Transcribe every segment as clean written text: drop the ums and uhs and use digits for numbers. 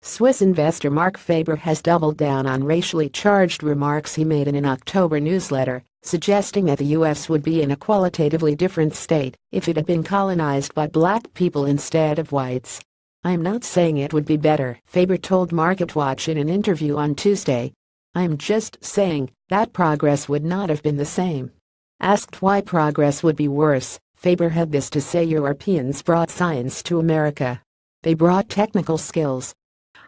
Swiss investor Mark Faber has doubled down on racially charged remarks he made in an October newsletter, suggesting that the U.S. would be in a qualitatively different state if it had been colonized by black people instead of whites. "I am not saying it would be better," Faber told MarketWatch in an interview on Tuesday. "I am just saying that progress would not have been the same." Asked why progress would be worse, Faber had this to say: "Europeans brought science to America. They brought technical skills.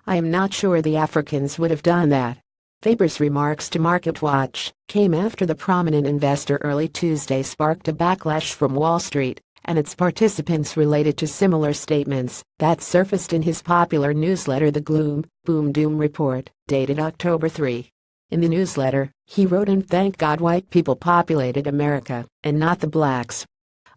I am not sure the Africans would have done that." Faber's remarks to MarketWatch came after the prominent investor early Tuesday sparked a backlash from Wall Street and its participants related to similar statements that surfaced in his popular newsletter The Gloom, Boom Doom Report, dated October 3. In the newsletter, he wrote, "And thank God white people populated America, and not the blacks.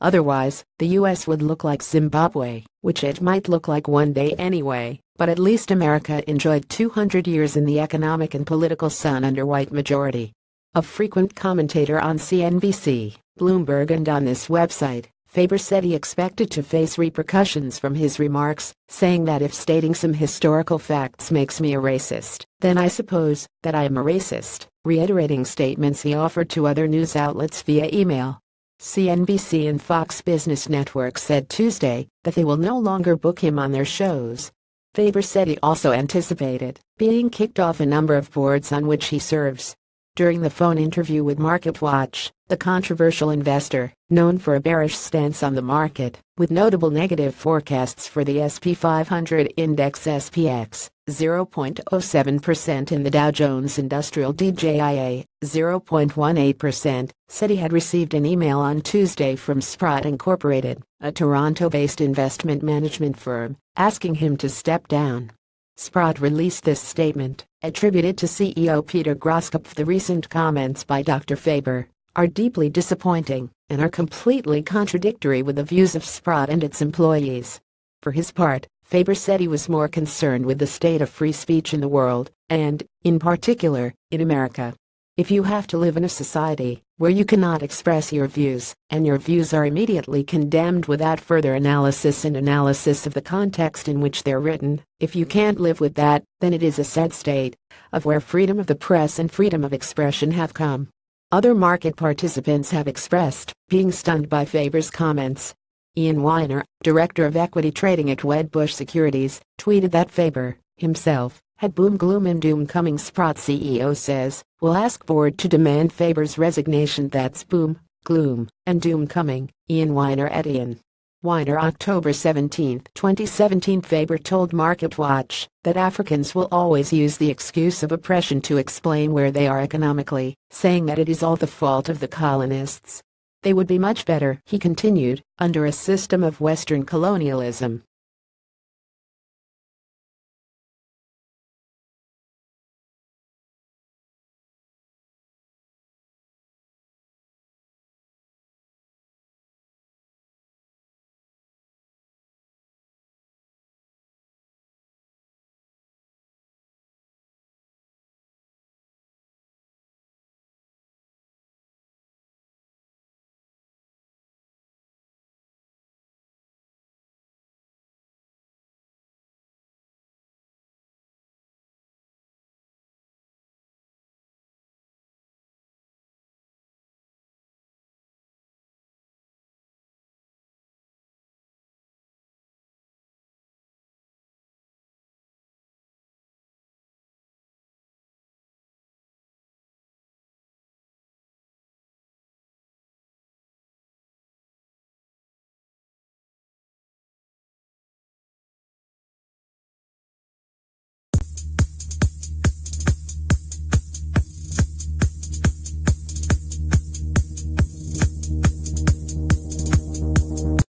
Otherwise, the U.S. would look like Zimbabwe, which it might look like one day anyway, but at least America enjoyed 200 years in the economic and political sun under white majority." A frequent commentator on CNBC, Bloomberg and on this website, Faber said he expected to face repercussions from his remarks, saying that if stating some historical facts makes me a racist, then I suppose that I am a racist, reiterating statements he offered to other news outlets via email. CNBC and Fox Business Network said Tuesday that they will no longer book him on their shows. Faber said he also anticipated being kicked off a number of boards on which he serves. During the phone interview with MarketWatch, the controversial investor, known for a bearish stance on the market, with notable negative forecasts for the S&P 500 index SPX, 0.07% and the Dow Jones Industrial DJIA, 0.18%, said he had received an email on Tuesday from Sprott Incorporated, a Toronto-based investment management firm, asking him to step down. Sprott released this statement, attributed to CEO Peter Groskopf. "The recent comments by Dr. Faber are deeply disappointing and are completely contradictory with the views of Sprott and its employees." For his part, Faber said he was more concerned with the state of free speech in the world, and, in particular, in America. "If you have to live in a society where you cannot express your views, and your views are immediately condemned without further analysis of the context in which they're written, if you can't live with that, then it is a sad state of where freedom of the press and freedom of expression have come." Other market participants have expressed being stunned by Faber's comments. Ian Weiner, director of equity trading at Wedbush Securities, tweeted that Faber, himself, had boom gloom and doom coming. Sprott CEO says, "We'll ask board to demand Faber's resignation. That's boom, gloom, and doom coming." Ian Weiner at Ian Weiner, October 17, 2017. Faber told MarketWatch that Africans will always use the excuse of oppression to explain where they are economically, saying that it is all the fault of the colonists. "They would be much better," he continued, "under a system of Western colonialism.